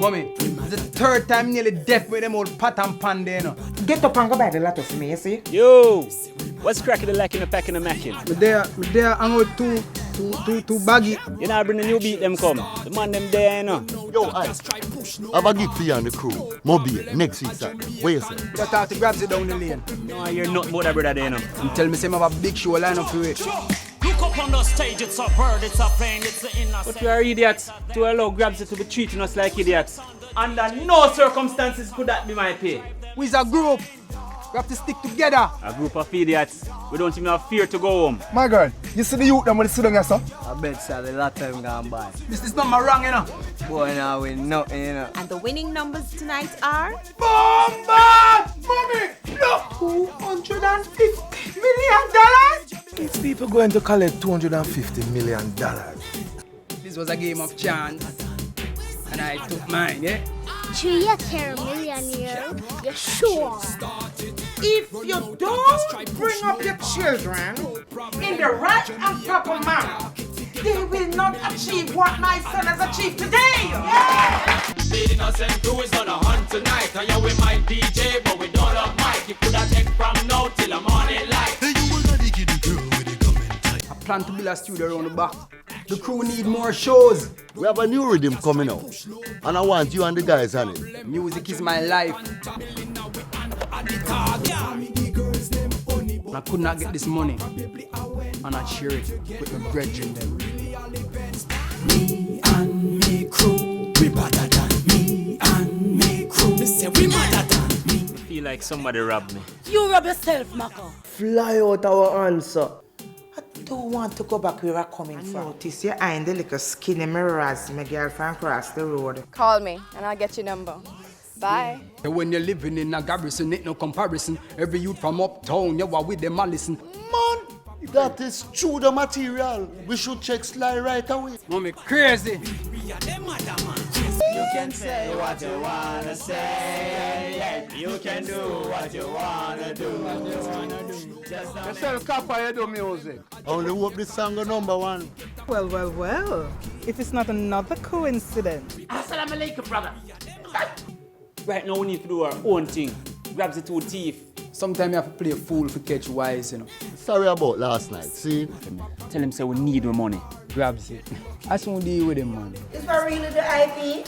Mommy, it's the third time nearly deaf with them old pat and pan there, you know. Get up and go buy the lot of me, you see? Yo, what's cracking the lacking the packing the macking? Me there hang out too baggy. You know, bring the new beat them come. The man them there, you know. Yo, I have a gig for you and the crew. Mobile, next week, Saturday. Where you say? Just have to grab it down the lane. No, you're not about that brother there, you know. And tell me say I have a big show line up for it. Look up on the stage, it's a bird, it's a plane, it's the inner. But we are idiots to allow Grabs to be treating us like idiots. Under no circumstances could that be my pay. We's a group. We have to stick together. A group of idiots. We don't even have fear to go home. My girl, you see the youth them when they sit down here, sir? I bet sir, a lot of time gone by. This is not my wrong, you know. Boy, now we nothing, you know. And the winning numbers tonight are... Bomba! Mommy! Look! $250 million! These people going to collect $250 million. This was a game of chance. And I took mine, yeah? Do you care a millionaire? You sure? If you don't bring up your children in the right and proper manner, they will not achieve what my son has achieved today. Yeah! The innocent crew is gonna hunt tonight. And yeah, we might DJ, but we don't have mic. You could have take from now till the morning light. I plan to build a studio around the back. The crew need more shows. We have a new rhythm coming out. And I want you and the guys on it. Music is my life. I could not get this money and I share it with my brethren them. Me and me crew, we better than me and me crew. Me say we better than me. I feel like somebody robbed me. You rob yourself, Mako. Fly out our answer. I don't want to go back where I'm coming from. Notice you're eyeing the little skinny mirrors my girlfriend cross the road. Call me and I'll get your number. Bye. When you're living in a garrison, ain't no comparison. Every youth from uptown, you are with them and listen. Man, that is true the material. We should check Sly right away. Mommy, crazy. You can say what you wanna say. You can do what you wanna do. Just You sell copper, you do music. I only hope this song is #1. Well. If it's not another coincidence. Assalamu alaikum, brother. Right now we need to do our own thing. Grabs the two teeth. Sometimes you have to play a fool to catch wise, you know. Sorry about last night, see? Tell him say we need more money. Grabs it. I just want to deal with them, man. It's for really the IP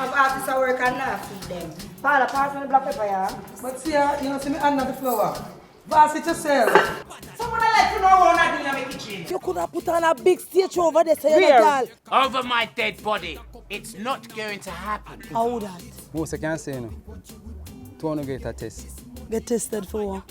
of artists that work and not feed them. Paula, pass me the black pepper, yeah? But see, you know, see me under the flower. Pass it yourself. Someone like to know what I do in my kitchen. You could have put on a big stage over there, so you're not girl. Over my dead body. It's not going to happen. How that? Most I can say, you know. To want to get a test. Get tested for what?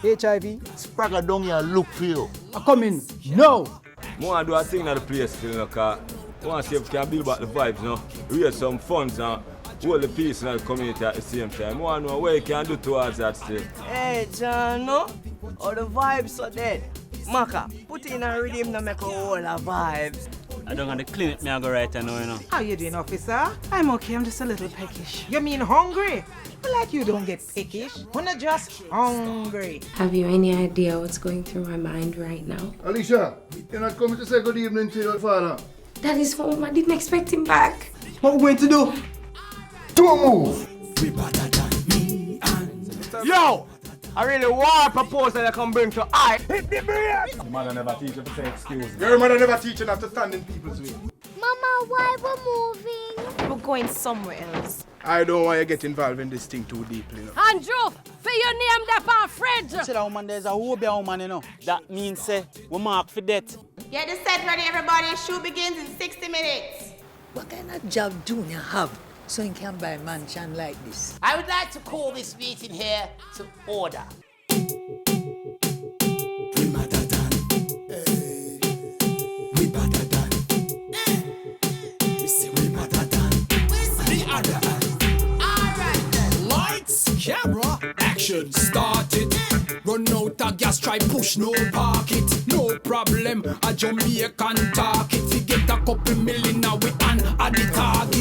HIV. Spragger down here look for you. I come in. No. I want to do a thing in the place, you know, because I want to see if we can build back the vibes, you know. Raise some funds and hold the peace in the community at the same time. I want to know what you can do towards that still. Hey, John, no? All the vibes are dead. Maka, put in a rhythm to make a whole of vibes. I don't want to clean it, me I go right now, you know. How you doing, officer? I'm okay, I'm just a little peckish. You mean hungry? Like you don't get peckish. When I'm just hungry. Have you any idea what's going through my mind right now? Alicia, you're not coming to say good evening to your father? That is home. I didn't expect him back. What we going to do? Don't move. We better than me and... Yo! I really want a proposal that I can bring to I. Hit the brakes! Your mother never teach you to say excuse. Your mother never teach you not to stand in people's way. Mama, why we're moving? We're going somewhere else. I don't want you to get involved in this thing too deeply, you know. Andrew, for your name that our friend. Tell that woman there's a whole woman, you know. That means say we mark for death. Get the set ready, everybody. Shoot begins in 60 minutes. What kind of job do you have so you can buy a mansion like this? I would like to call this meeting here to order. We better than. We better than. We say we better than. The other hand. Alright then. Lights, camera, action, start it. Run out of gas, try push, no park it. No problem, a Jamaican talk it. We get a couple million now we on at the target.